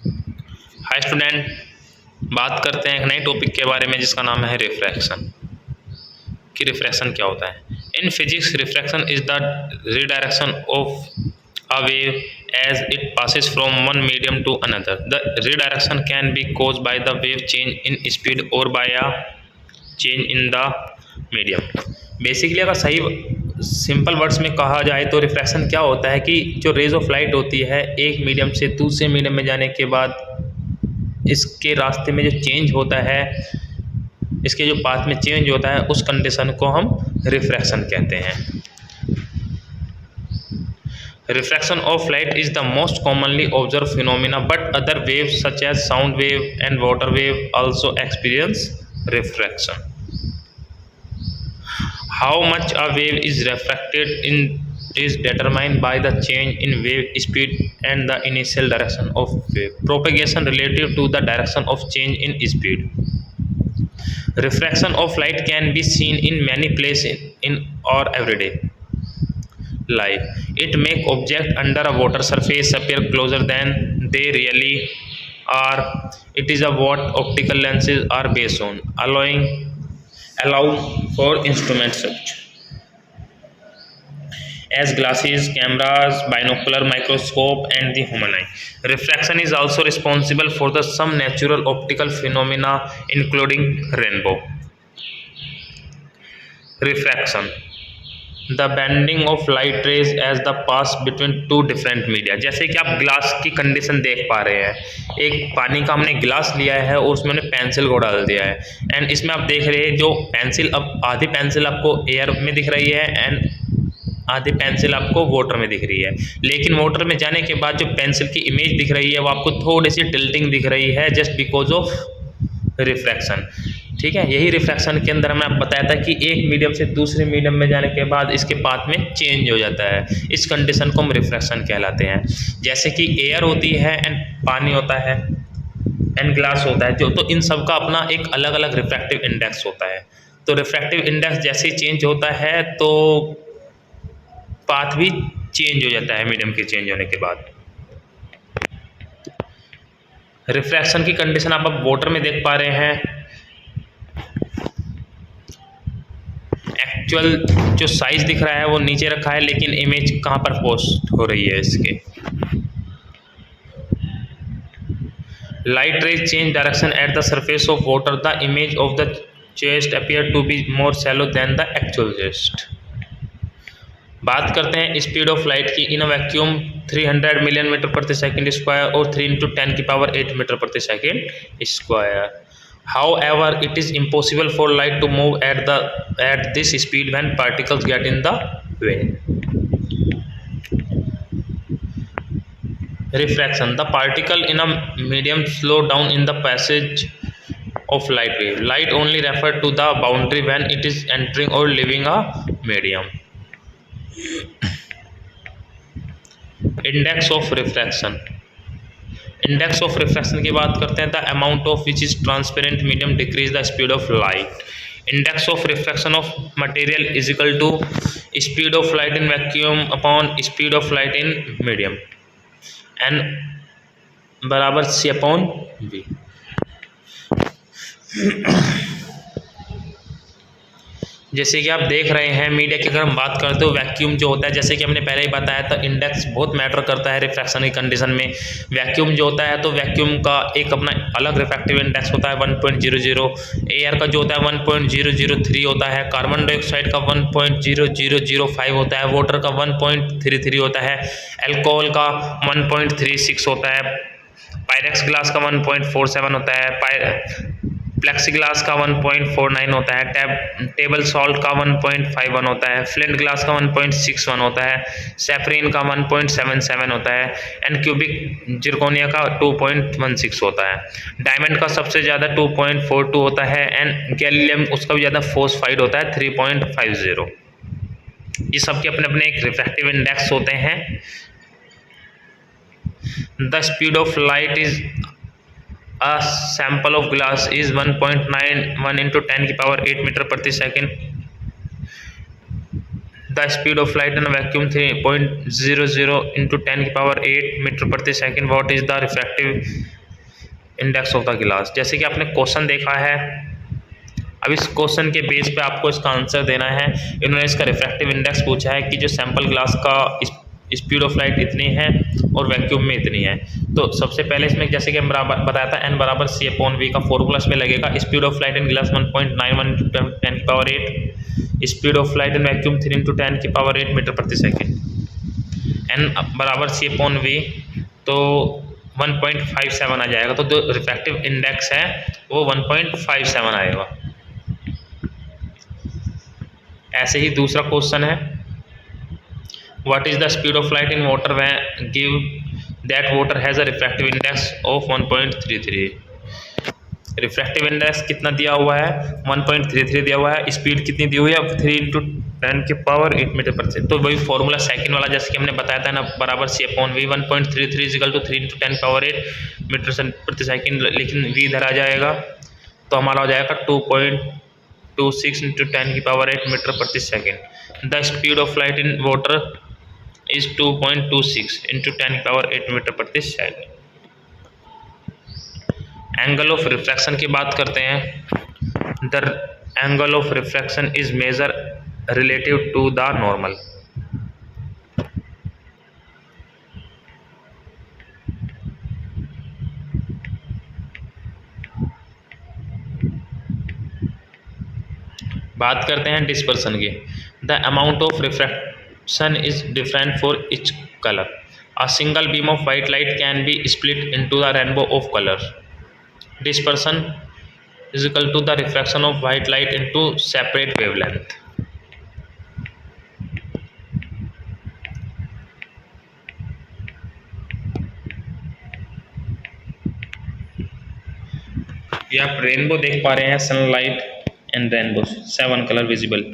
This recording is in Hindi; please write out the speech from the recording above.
हाय स्टूडेंट, बात करते हैं एक नए टॉपिक के बारे में जिसका नाम है रिफ्रैक्शन। कि रिफ्रैक्शन क्या होता है। In physics refraction is the redirection of a wave as it passes from one medium to another. The redirection can be caused by the wave change in speed or by a change in the medium. Basically अगर सही सिंपल वर्ड्स में कहा जाए तो रिफ्रैक्शन क्या होता है कि जो रेज ऑफ लाइट होती है एक मीडियम से दूसरे मीडियम में जाने के बाद इसके रास्ते में जो चेंज होता है, इसके जो पाथ में चेंज होता है, उस कंडीशन को हम रिफ्रैक्शन कहते हैं। Refraction of light is the most commonly observe phenomena, but other waves such as sound wave and water wave also experience refraction. How much a wave is refracted in is determined by the change in wave speed and the initial direction of wave propagation relative to the direction of change in speed. Refraction of light can be seen in many places in our everyday life. It makes objects under a water surface appear closer than they really are. It is a what optical lenses are based on, allow for instruments such as glasses, cameras, binocular microscope, and the human eye. Refraction is also responsible for the some natural optical phenomena, including rainbow. Refraction, the bending of light rays as the pass between two different media. जैसे कि आप ग्लास की कंडीशन देख पा रहे हैं, एक पानी का हमने गिलास लिया है और उसमें हमने पेंसिल को डाल दिया है, एंड इसमें आप देख रहे हैं जो पेंसिल, अब आधी पेंसिल आपको एयर में दिख रही है एंड आधी पेंसिल आपको वाटर में दिख रही है, लेकिन वाटर में जाने के बाद जो पेंसिल की इमेज दिख रही है वो आपको थोड़ी सी टिल्टिंग दिख रही है, जस्ट बिकॉज ऑफ रिफ्रैक्शन। ठीक है, यही रिफ्रैक्शन के अंदर हमने बताया था कि एक मीडियम से दूसरे मीडियम में जाने के बाद इसके पाथ में चेंज हो जाता है, इस कंडीशन को हम रिफ्रैक्शन कहलाते हैं। जैसे कि एयर होती है एंड पानी होता है एंड ग्लास होता है, जो तो इन सब का अपना एक अलग अलग रिफ्रैक्टिव इंडेक्स होता है। तो रिफ्रैक्टिव इंडेक्स जैसे ही चेंज होता है तो पाथ भी चेंज हो जाता है मीडियम के चेंज होने के बाद। रिफ्रैक्शन की कंडीशन आप अब वाटर में देख पा रहे हैं। एक्चुअल जो साइज दिख रहा है वो नीचे रखा है, लेकिन इमेज कहाँ पर पोस्ट हो रही है इसके। Light rays change direction at the surface of water, the image of the chest appear to be more shallow than the actual chest. बात करते हैं स्पीड ऑफ लाइट की। In a vacuum 300 million metre प्रति सेकंड स्क्वायर और 3 × 10⁸ मीटर प्रति second square. However, it is impossible for light to move at this speed when particles get in the way. Refraction, the particle in a medium slow down in the passage of light wave. Light only refer to the boundary when it is entering or leaving a medium. Index of refraction. Index of refraction की बात करते हैं। The amount of which is transparent medium decrease the speed of light. Index of refraction of material is equal to speed of light in vacuum upon speed of light in medium, n बराबर C/V। जैसे कि आप देख रहे हैं मीडिया की अगर हम बात करते हो, वैक्यूम जो होता है, जैसे कि हमने पहले ही बताया था, इंडेक्स बहुत मैटर करता है रिफ्रैक्शन की कंडीशन में। वैक्यूम जो होता है तो वैक्यूम का एक अपना अलग रिफ्रैक्टिव इंडेक्स होता है 1.00, एयर का जो होता है 1.003 होता है, कार्बन डाइऑक्साइड का 1.0005 होता है, वाटर का 1.33 होता है, अल्कोहल का 1.36 होता है, पायरेक्स ग्लास का 1.47 होता है, प्लेक्सीग्लास का 1.49 होता है, टेबल सॉल्ट का 1.51 होता है, फ्लिंट ग्लास का 1.61 होता है, सेफरीन का 1.77 होता है, एंड क्यूबिक जिरकोनिया का 2.16 होता है। डायमंड का सबसे ज़्यादा 2.42 होता है, एंड गैलियम उसका भी ज़्यादा फोस्फाइड होता है 3.50। ये सबके अपने अपने एक रिफ्रैक्टिव इंडेक्स होते हैं। The speed of light is a sample of glass is 1.91 × 10⁸ meter प्रति second. The speed of light in vacuum 3.00 into 10⁸ metre प्रति second. What is the refractive index of the glass. जैसे कि आपने क्वेश्चन देखा है, अब इस क्वेश्चन के बेस पे आपको इसका आंसर देना है। इन्होंने इसका रिफ्रैक्टिव इंडेक्स पूछा है कि जो सैंपल ग्लास का स्पीड ऑफ लाइट इतनी है और वैक्यूम में इतनी है। तो सबसे पहले इसमें जैसे कि हम बताया था n बराबर C/V का फॉर्मूला इसमें लगेगा। Speed of light in glass 1.91 into 10⁸, speed of light in vacuum 3 into 10⁸ metre प्रति सेकेंड। n बराबर C/V तो 1.57 आ जाएगा, तो जो रिफ्रैक्टिव इंडेक्स है वो 1.57 आएगा। ऐसे ही दूसरा क्वेश्चन है, what is the speed of light in water when give that water has a refractive index of 1.33। Refractive index कितना दिया हुआ है, 1.33 दिया हुआ है। स्पीड कितनी दी हुई है, 3 इंटू 10⁸ मीटर प्रति सेकेंड। तो वही फॉर्मूला सेकंड वाला जैसे कि हमने बताया था ना, बराबर C/V 1.33 equal to 3 into 10⁸ metre प्रति सेकेंड, लेकिन v इधर आ जाएगा तो हमारा हो जाएगा 2.26 इंटू 10⁸ मीटर प्रति second. The speed of light in water is 2.26 into 10⁸ metre प्रति सेकेंड। एंगल ऑफ रिफ्रैक्शन की बात करते हैं। The angle of refraction is measure relative to the normal. बात करते हैं डिस्पर्सन की। The amount of refraction is different for each colour. A single beam of white light can be split into the rainbow of colour. Dispersion is equal to the refraction of white light into separate wavelength। ये आप रेनबो देख पा रहे हैं, sunlight and rainbow, 7 colour visible.